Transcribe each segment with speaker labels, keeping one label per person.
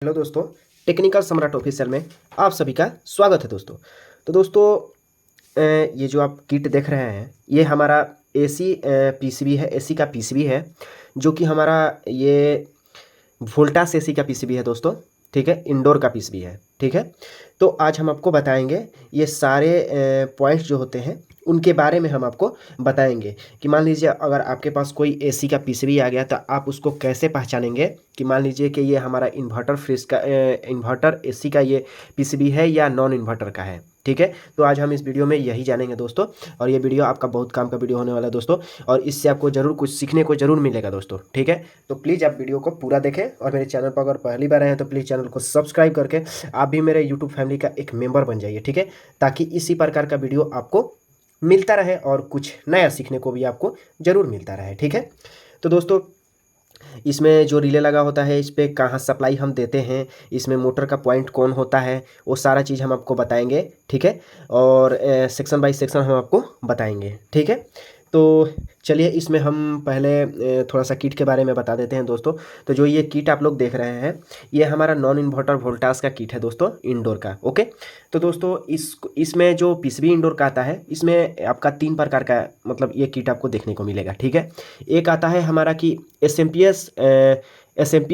Speaker 1: Hello दोस्तों, technical सम्राट official में आप सभी का स्वागत है दोस्तों। तो दोस्तों ये जो आप किट देख रहे हैं ये हमारा एसी पीसीबी है, एसी का पीसीबी है जो कि हमारा ये वोल्टास एसी का पीसीबी है दोस्तों। ठीक है, इंडोर का पीसीबी है। ठीक है, तो आज हम आपको बताएंगे ये सारे पॉइंट्स जो होते हैं उनके बारे में हम आपको बताएंगे कि मान लीजिए अगर आपके पास कोई एसी का पीसीबी आ गया तो आप उसको कैसे पहचानेंगे कि मान लीजिए कि ये हमारा इन्वर्टर फ्रिज का इन्वर्टर एसी का ये पीसीबी है या नॉन इन्वर्टर का है। ठीक है, तो आज हम इस वीडियो में यही जानेंगे दोस्तों, और ये वीडियो आपका बहुत काम का वीडियो होने वाला है दोस्तों, और इससे आपको ज़रूर कुछ सीखने को ज़रूर मिलेगा दोस्तों। ठीक है, तो प्लीज़ आप वीडियो को पूरा देखें, और मेरे चैनल पर अगर पहली बार आए हैं तो प्लीज़ चैनल को सब्सक्राइब करके आप भी मेरे यूट्यूब फैमिली का एक मेंबर बन जाइए। ठीक है, ताकि इसी प्रकार का वीडियो आपको मिलता रहे और कुछ नया सीखने को भी आपको ज़रूर मिलता रहे। ठीक है, तो दोस्तों इसमें जो रिले लगा होता है इस पर कहाँ सप्लाई हम देते हैं, इसमें मोटर का पॉइंट कौन होता है, वो सारा चीज़ हम आपको बताएंगे। ठीक है, और सेक्शन बाय सेक्शन हम आपको बताएंगे। ठीक है, तो चलिए इसमें हम पहले थोड़ा सा किट के बारे में बता देते हैं दोस्तों। तो जो ये किट आप लोग देख रहे हैं ये हमारा नॉन इन्वर्टर वोल्टास का किट है दोस्तों, इंडोर का। ओके, तो दोस्तों इसमें जो पीसीबी इंडोर का आता है इसमें आपका 3 प्रकार का मतलब ये किट आपको देखने को मिलेगा। ठीक है, एक आता है हमारा कि एस एम पी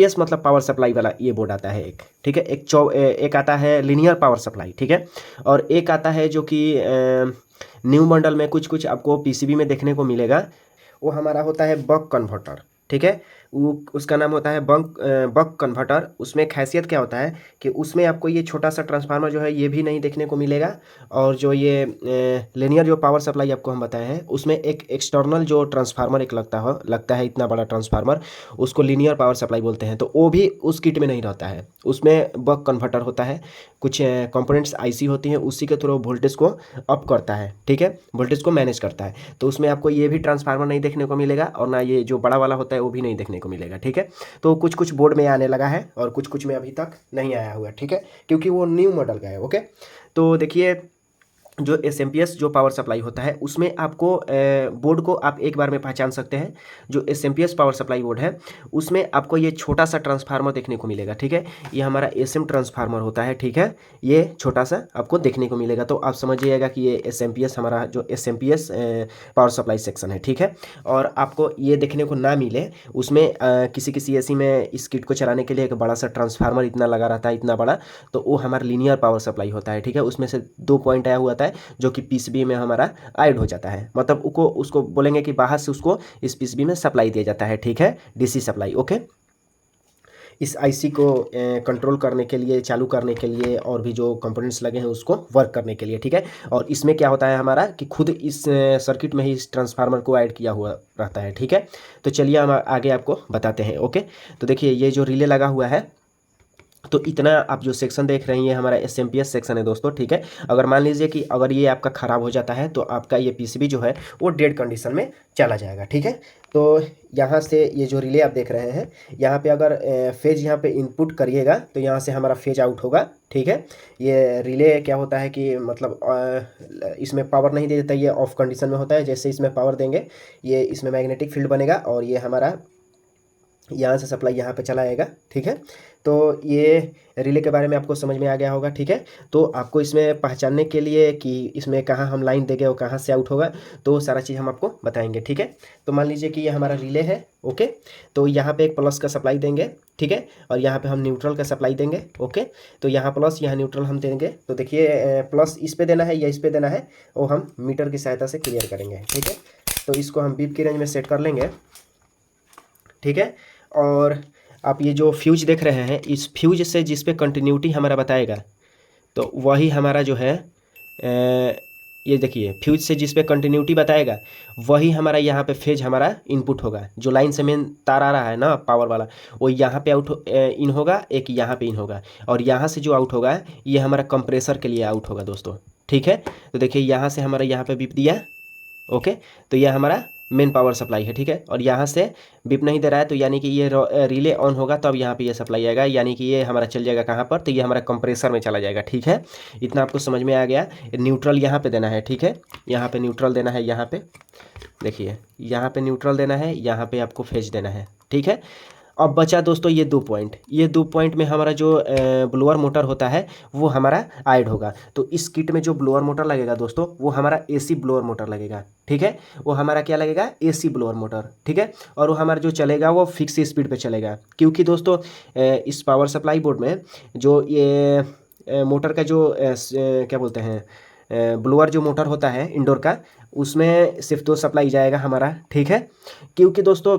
Speaker 1: एस मतलब पावर सप्लाई वाला ये बोर्ड आता है एक। ठीक है, एक आता है लीनियर पावर सप्लाई। ठीक है, और एक आता है जो कि न्यू मॉडल में कुछ कुछ आपको पीसीबी में देखने को मिलेगा, वो हमारा होता है बक कन्वर्टर। ठीक है, वो उसका नाम होता है बक कन्वर्टर। उसमें खासियत क्या होता है कि उसमें आपको ये छोटा सा ट्रांसफार्मर जो है ये भी नहीं देखने को मिलेगा, और जो ये लिनियर जो पावर सप्लाई आपको हम बताए हैं उसमें एक एक्सटर्नल जो ट्रांसफार्मर एक लगता है इतना बड़ा ट्रांसफार्मर, उसको लीनियर पावर सप्लाई बोलते हैं। तो वो भी उस किट में नहीं रहता है, उसमें बक कन्वर्टर होता है, कुछ कंपोनेंट्स आईसी होती हैं, उसी के थ्रू वोल्टेज को अप करता है। ठीक है, वोल्टेज को मैनेज करता है। तो उसमें आपको ये भी ट्रांसफार्मर नहीं देखने को मिलेगा, और ना ये जो बड़ा वाला होता है वो भी नहीं देखने को मिलेगा। ठीक है, तो कुछ कुछ बोर्ड में आने लगा है और कुछ कुछ में अभी तक नहीं आया हुआ है। ठीक है, क्योंकि वो न्यू मॉडल का है। ओके, तो देखिए जो एस जो पावर सप्लाई होता है उसमें आपको बोर्ड को आप एक बार में पहचान सकते हैं। जो एस पावर सप्लाई बोर्ड है उसमें आपको ये छोटा सा ट्रांसफार्मर देखने को मिलेगा। ठीक है, ये हमारा एसएम ट्रांसफार्मर होता है। ठीक है, ये छोटा सा आपको देखने को मिलेगा, तो आप समझिएगा कि ये एस हमारा जो एस पावर सप्लाई सेक्शन है। ठीक है, और आपको ये देखने को ना मिले उसमें किसी किसी एसी में इस किट को चलाने के लिए एक बड़ा सा ट्रांसफार्मर इतना लगा रहता है, इतना बड़ा, तो वो हमारा लीनियर पावर सप्लाई होता है। ठीक है, उसमें से 2 पॉइंट आया हुआ है जो कि पीसीबी में हमारा ऐड हो जाता है, मतलब उसको बोलेंगे कि बाहर से उसको इस पीसीबी में सप्लाई दिया जाता है। ठीक है, डीसी सप्लाई। ओके, इस आईसी को कंट्रोल करने के लिए, चालू करने के लिए, और भी जो कंपोनेंट्स लगे हैं उसको वर्क करने के लिए। ठीक है, और इसमें क्या होता है हमारा कि खुद इस सर्किट में ही इस ट्रांसफार्मर को ऐड किया हुआ रहता है। ठीक है, तो चलिए हम आगे आपको बताते हैं। ओके, तो देखिए ये जो रिले लगा हुआ है, तो इतना आप जो सेक्शन देख रहे हैं ये हमारा एस सेक्शन है दोस्तों। ठीक है, अगर मान लीजिए कि अगर ये आपका ख़राब हो जाता है तो आपका ये पीसीबी जो है वो डेड कंडीशन में चला जाएगा। ठीक है, तो यहाँ से ये जो रिले आप देख रहे हैं यहाँ पे अगर फेज यहाँ पे इनपुट करिएगा तो यहाँ से हमारा फेज आउट होगा। ठीक है, ये रिले क्या होता है कि मतलब इसमें पावर नहीं दे देता, ये ऑफ कंडीशन में होता है। जैसे इसमें पावर देंगे ये इसमें मैग्नेटिक फील्ड बनेगा और ये हमारा यहाँ से सप्लाई यहाँ पे चला आएगा। ठीक है, तो ये रिले के बारे में आपको समझ में आ गया होगा। ठीक है, तो आपको इसमें पहचानने के लिए कि इसमें कहाँ हम लाइन देंगे और कहाँ से आउट होगा तो सारा चीज़ हम आपको बताएंगे। ठीक है, तो मान लीजिए कि ये हमारा रिले है। ओके, तो यहाँ पे एक प्लस का सप्लाई देंगे। ठीक है, और यहाँ पे हम न्यूट्रल का सप्लाई देंगे। ओके, तो यहाँ प्लस यहाँ न्यूट्रल हम देंगे। तो देखिए प्लस इस पे देना है या इस पे देना है वो हम मीटर की सहायता से क्लियर करेंगे। ठीक है, तो इसको हम बीप की रेंज में सेट कर लेंगे। ठीक है, और आप ये जो फ्यूज देख रहे हैं इस फ्यूज से जिस पे कंटिन्यूटी हमारा बताएगा तो वही हमारा जो है ये देखिए फ्यूज से जिस पे कंटिन्यूटी बताएगा वही हमारा यहाँ पे फेज हमारा इनपुट होगा। जो लाइन से मेन तार आ रहा है ना पावर वाला, वो यहाँ पे इन होगा, एक यहाँ पे इन होगा, और यहाँ से जो आउट होगा ये हमारा कंप्रेसर के लिए आउट होगा दोस्तों। ठीक है, तो देखिए यहाँ से हमारा यहाँ पे बीप दिया। ओके, तो यह हमारा मेन पावर सप्लाई है। ठीक है, और यहाँ से बिप नहीं दे रहा है तो यानी कि ये रिले ऑन होगा तब यहाँ पे ये सप्लाई आएगा, यानी कि ये हमारा चल जाएगा कहाँ पर, तो ये हमारा कंप्रेसर में चला जाएगा। ठीक है, इतना आपको समझ में आ गया। न्यूट्रल यहाँ पे देना है। ठीक है, यहाँ पे न्यूट्रल देना है, यहाँ पे देखिए यहाँ पे न्यूट्रल देना है, यहाँ पे आपको फेज देना है। ठीक है, अब बचा दोस्तों ये 2 पॉइंट, ये 2 पॉइंट में हमारा जो ब्लोअर मोटर होता है वो हमारा ऐड होगा। तो इस किट में जो ब्लोअर मोटर लगेगा दोस्तों वो हमारा एसी ब्लोअर मोटर लगेगा, ठीक है। वो हमारा क्या लगेगा, एसी ब्लोअर मोटर, ठीक है। और वो हमारा जो चलेगा वो फिक्स स्पीड पे चलेगा, क्योंकि दोस्तों इस पावर सप्लाई बोर्ड में जो ये मोटर का जो क्या बोलते हैं ब्लोअर जो मोटर होता है इंडोर का, उसमें सिर्फ तो सप्लाई जाएगा हमारा, ठीक है। क्योंकि दोस्तों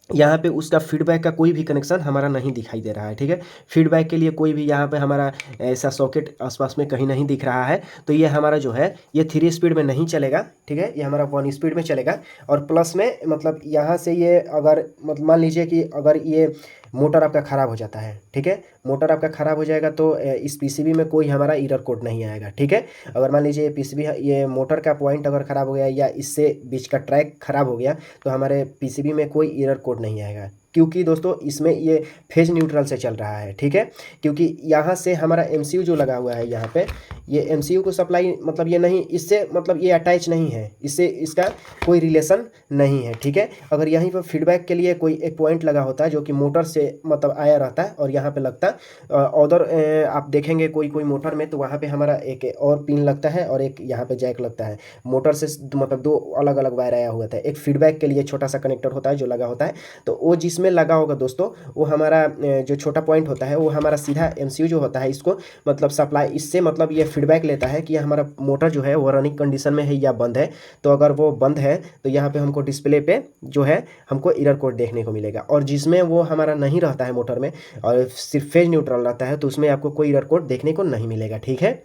Speaker 1: यहाँ पे उसका फीडबैक का कोई भी कनेक्शन हमारा नहीं दिखाई दे रहा है, ठीक है। फीडबैक के लिए कोई भी यहाँ पे हमारा ऐसा सॉकेट आसपास में कहीं नहीं दिख रहा है। तो ये हमारा जो है ये 3 स्पीड में नहीं चलेगा, ठीक है, ये हमारा 1 स्पीड में चलेगा। और प्लस में मतलब यहाँ से ये अगर मतलब मान लीजिए कि अगर ये मोटर आपका ख़राब हो जाता है, ठीक है, मोटर आपका ख़राब हो जाएगा तो इस पीसीबी में कोई हमारा एरर कोड नहीं आएगा, ठीक है। अगर मान लीजिए ये पीसीबी ये मोटर का पॉइंट अगर ख़राब हो गया या इससे बीच का ट्रैक ख़राब हो गया तो हमारे पीसीबी में कोई एरर कोड नहीं आएगा, क्योंकि दोस्तों इसमें ये फेज न्यूट्रल से चल रहा है, ठीक है। क्योंकि यहाँ से हमारा एमसीयू जो लगा हुआ है यहाँ पे, ये एमसीयू को सप्लाई मतलब ये नहीं, इससे मतलब ये अटैच नहीं है, इससे इसका कोई रिलेशन नहीं है, ठीक है। अगर यहीं पर फीडबैक के लिए कोई एक पॉइंट लगा होता है जो कि मोटर से मतलब आया रहता है और यहाँ पे लगता है उधर आप देखेंगे कोई कोई मोटर में तो वहाँ पे हमारा एक और पिन लगता है और एक यहाँ पे जैक लगता है। मोटर से मतलब 2 अलग अलग वायर आया हुआ था, एक फीडबैक के लिए छोटा सा कनेक्टर होता है जो लगा होता है, तो वो जिसमें लगा होगा दोस्तों वो हमारा जो छोटा पॉइंट होता है वो हमारा सीधा एमसीयू जो होता है इसको मतलब सप्लाई, इससे मतलब ये फीडबैक लेता है कि हमारा मोटर जो है वो रनिंग कंडीशन में है या बंद है। तो अगर वो बंद है तो यहाँ पे हमको डिस्प्ले पे जो है हमको एरर कोड देखने को मिलेगा, और जिसमें वो हमारा नहीं रहता है मोटर में और सिर्फ फेज न्यूट्रल रहता है तो उसमें आपको कोई एरर कोड देखने को नहीं मिलेगा, ठीक है।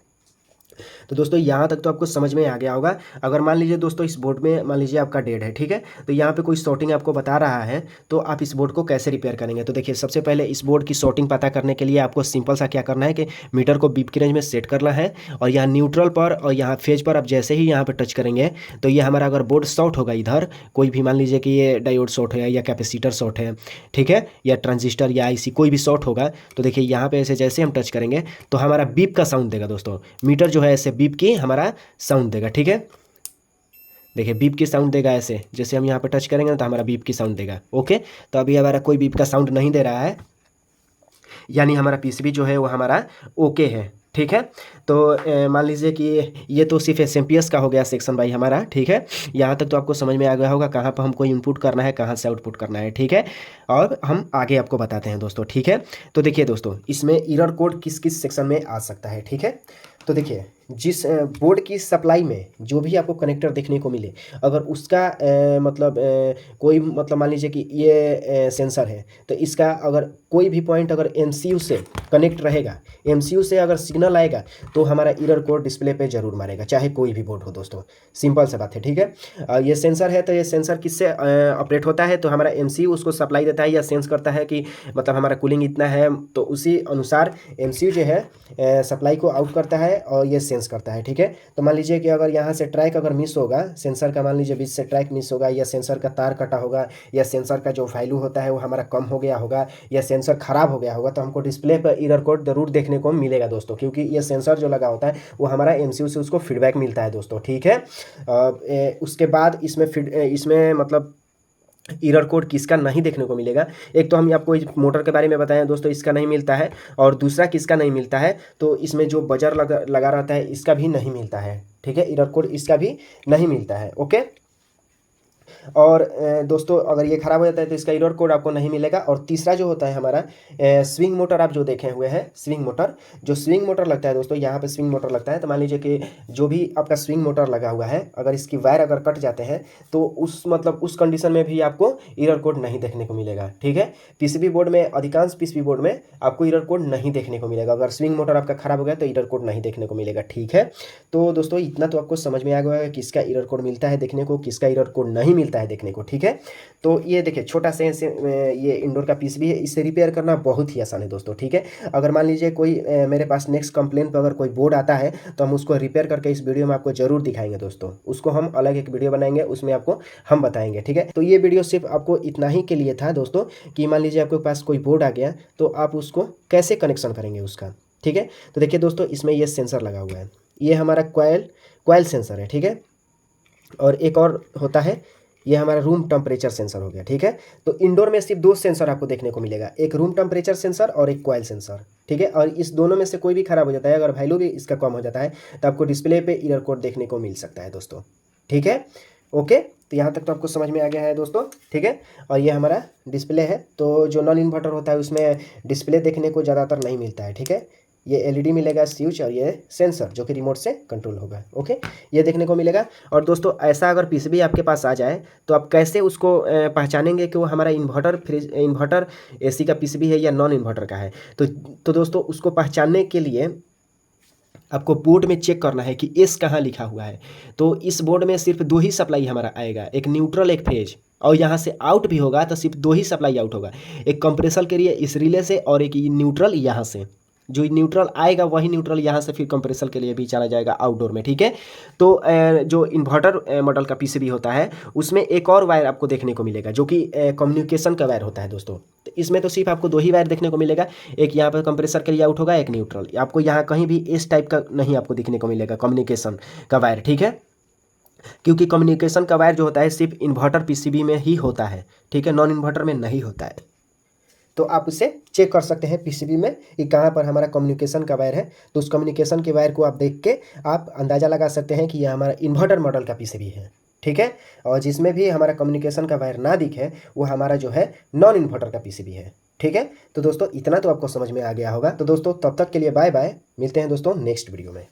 Speaker 1: तो दोस्तों यहाँ तक तो आपको समझ में आ गया होगा। अगर मान लीजिए दोस्तों इस बोर्ड में मान लीजिए आपका डेड है, ठीक है, तो यहाँ पे कोई शॉर्टिंग आपको बता रहा है तो आप इस बोर्ड को कैसे रिपेयर करेंगे। तो देखिए सबसे पहले इस बोर्ड की शॉर्टिंग पता करने के लिए आपको सिंपल सा क्या करना है कि मीटर को बीप की रेंज में सेट करना है, और यहाँ न्यूट्रल पर और यहाँ फेज पर आप जैसे ही यहाँ पर टच करेंगे तो ये हमारा अगर बोर्ड शॉर्ट होगा इधर, कोई भी मान लीजिए कि ये डायोड शॉर्ट है या कैपेसिटर शॉर्ट है, ठीक है, या ट्रांजिस्टर या आईसी कोई भी शॉर्ट होगा, तो देखिए यहाँ पे ऐसे जैसे हम टच करेंगे तो हमारा बीप का साउंड देगा दोस्तों। मीटर जो है ऐसे बीप की हमारा साउंड देगा, ठीक है। देखिए बीप की साउंड देगा, ऐसे जैसे हम यहाँ पे टच करेंगे ना तो हमारा बीप की साउंड देगा, ओके। तो अभी हमारा कोई बीप का साउंड नहीं दे रहा है, यानी हमारा पीसीबी जो है वो हमारा ओके है, ठीक है। तो मान लीजिए कि ये तो सिर्फ एसएमपीएस का हो गया सेक्शन भाई हमारा, ठीक है। यहाँ तक तो आपको समझ में आ गया होगा कहाँ पर हमको इनपुट करना है, कहाँ से आउटपुट करना है, ठीक है। और हम आगे आपको बताते हैं दोस्तों, ठीक है। तो देखिए दोस्तों इसमें एरर कोड किस किस सेक्शन में आ सकता है, ठीक है। तो देखिए जिस बोर्ड की सप्लाई में जो भी आपको कनेक्टर देखने को मिले, अगर उसका मतलब कोई मतलब मान लीजिए कि ये सेंसर है तो इसका अगर कोई भी पॉइंट अगर एमसीयू से कनेक्ट रहेगा, एमसीयू से अगर सिग्नल आएगा तो हमारा एरर कोड डिस्प्ले पे जरूर मारेगा, चाहे कोई भी बोर्ड हो दोस्तों, सिंपल सा बात है, ठीक है। ये सेंसर है तो ये सेंसर किससे ऑपरेट होता है, तो हमारा एमसीयू उसको सप्लाई देता है या सेंस करता है कि मतलब हमारा कूलिंग इतना है, तो उसी अनुसार एमसीयू जो है सप्लाई को आउट करता है और ये सेंस करता है, ठीक है। तो मान लीजिए कि अगर यहाँ से ट्रैक अगर मिस होगा सेंसर का, मान लीजिए बीच से ट्रैक मिस होगा या सेंसर का तार कटा होगा या सेंसर का जो वैल्यू होता है वो हमारा कम हो गया होगा या सेंसर खराब हो गया होगा, तो हमको डिस्प्ले पर एरर कोड जरूर देखने को मिलेगा दोस्तों, क्योंकि ये सेंसर जो लगा होता है वो हमारा एमसीयू से उसको फीडबैक मिलता है दोस्तों, ठीक है। उसके बाद इसमें मतलब एरर कोड किसका नहीं देखने को मिलेगा, एक तो हम आपको इस मोटर के बारे में बताएं दोस्तों, इसका नहीं मिलता है, और दूसरा किसका नहीं मिलता है तो इसमें जो बजर लगा रहता है इसका भी नहीं मिलता है, ठीक है। एरर कोड इसका भी नहीं मिलता है, ओके। और दोस्तों अगर ये ख़राब हो जाता है तो इसका एरर कोड आपको नहीं मिलेगा। और तीसरा जो होता है हमारा स्विंग मोटर, आप जो देखे हुए हैं स्विंग मोटर, जो स्विंग मोटर लगता है दोस्तों, यहाँ पे स्विंग मोटर लगता है, तो मान लीजिए कि जो भी आपका स्विंग मोटर लगा हुआ है अगर इसकी वायर अगर कट जाते हैं तो उस मतलब उस कंडीशन में भी आपको एरर कोड नहीं देखने को मिलेगा, ठीक है। पीसीबी बोर्ड में, अधिकांश पीसीबी बोर्ड में आपको एरर कोड नहीं देखने को मिलेगा, अगर स्विंग मोटर आपका ख़राब हो गया तो एरर कोड नहीं देखने को मिलेगा, ठीक है। तो दोस्तों इतना तो आपको समझ में आ गया है किसका एरर कोड मिलता है देखने को, किसका एरर कोड नहीं मिलता है देखने को, ठीक है। तो ये देखिए छोटा से ये इंडोर का पीसीबी है, इसे रिपेयर करना बहुत ही आसान है दोस्तों, ठीक है। अगर मान लीजिए कोई मेरे पास नेक्स्ट कंप्लेन पर अगर कोई बोर्ड आता है तो हम उसको रिपेयर करके इस वीडियो में आपको जरूर दिखाएंगे दोस्तों, उसको हम अलग एक वीडियो बनाएंगे उसमें आपको हम बताएंगे, ठीक है। तो ये वीडियो सिर्फ आपको इतना ही के लिए था दोस्तों कि मान लीजिए आपके पास कोई बोर्ड आ गया तो आप उसको कैसे कनेक्शन करेंगे उसका, ठीक है। तो देखिए दोस्तों इसमें ये सेंसर लगा हुआ है, ये हमारा क्वाइल सेंसर है, ठीक है। और एक और होता है ये हमारा रूम टेम्परेचर सेंसर हो गया, ठीक है। तो इंडोर में सिर्फ 2 सेंसर आपको देखने को मिलेगा, एक रूम टेम्परेचर सेंसर और एक कॉइल सेंसर, ठीक है। और इस दोनों में से कोई भी खराब हो जाता है, अगर वैल्यू भी इसका कम हो जाता है, तो आपको डिस्प्ले पे एरर कोड देखने को मिल सकता है दोस्तों, ठीक है। ओके, तो यहाँ तक तो आपको समझ में आ गया है दोस्तों, ठीक है। और ये हमारा डिस्प्ले है, तो जो नॉन इन्वर्टर होता है उसमें डिस्प्ले देखने को ज़्यादातर नहीं मिलता है, ठीक है। ये एलईडी मिलेगा स्विच, और ये सेंसर जो कि रिमोट से कंट्रोल होगा, ओके, ये देखने को मिलेगा। और दोस्तों ऐसा अगर पीसीबी आपके पास आ जाए तो आप कैसे उसको पहचानेंगे कि वो हमारा इन्वर्टर एसी का पीसीबी है या नॉन इन्वर्टर का है। तो दोस्तों उसको पहचानने के लिए आपको बोर्ड में चेक करना है कि एस कहाँ लिखा हुआ है। तो इस बोर्ड में सिर्फ 2 ही सप्लाई हमारा आएगा, एक न्यूट्रल एक फेज, और यहाँ से आउट भी होगा तो सिर्फ 2 ही सप्लाई आउट होगा, एक कंप्रेसर के लिए इस रिले से और एक न्यूट्रल यहाँ से। जो न्यूट्रल आएगा वही न्यूट्रल यहाँ से फिर कंप्रेसर के लिए भी चला जाएगा आउटडोर में, ठीक है। तो जो इन्वर्टर मॉडल का पीसीबी होता है उसमें एक और वायर आपको देखने को मिलेगा जो कि कम्युनिकेशन का वायर होता है दोस्तों। तो इसमें तो सिर्फ आपको 2 ही वायर देखने को मिलेगा, एक यहाँ पर कंप्रेसर के लिए आउट होगा, एक न्यूट्रल। आपको यहाँ कहीं भी इस टाइप का नहीं आपको दिखने को मिलेगा कम्युनिकेशन का वायर, ठीक है। क्योंकि कम्युनिकेशन का वायर जो होता है सिर्फ इन्वर्टर पीसीबी में ही होता है, ठीक है, नॉन इन्वर्टर में नहीं होता है। तो आप उसे चेक कर सकते हैं पीसीबी में कि कहाँ पर हमारा कम्युनिकेशन का वायर है। तो उस कम्युनिकेशन के वायर को आप देख के आप अंदाज़ा लगा सकते हैं कि यह हमारा इन्वर्टर मॉडल का पीसीबी है, ठीक है। और जिसमें भी हमारा कम्युनिकेशन का वायर ना दिखे वो हमारा जो है नॉन इन्वर्टर का पीसीबी है, ठीक है। तो दोस्तों इतना तो आपको समझ में आ गया होगा। तो दोस्तों तब तक के लिए बाय बाय, मिलते हैं दोस्तों नेक्स्ट वीडियो में।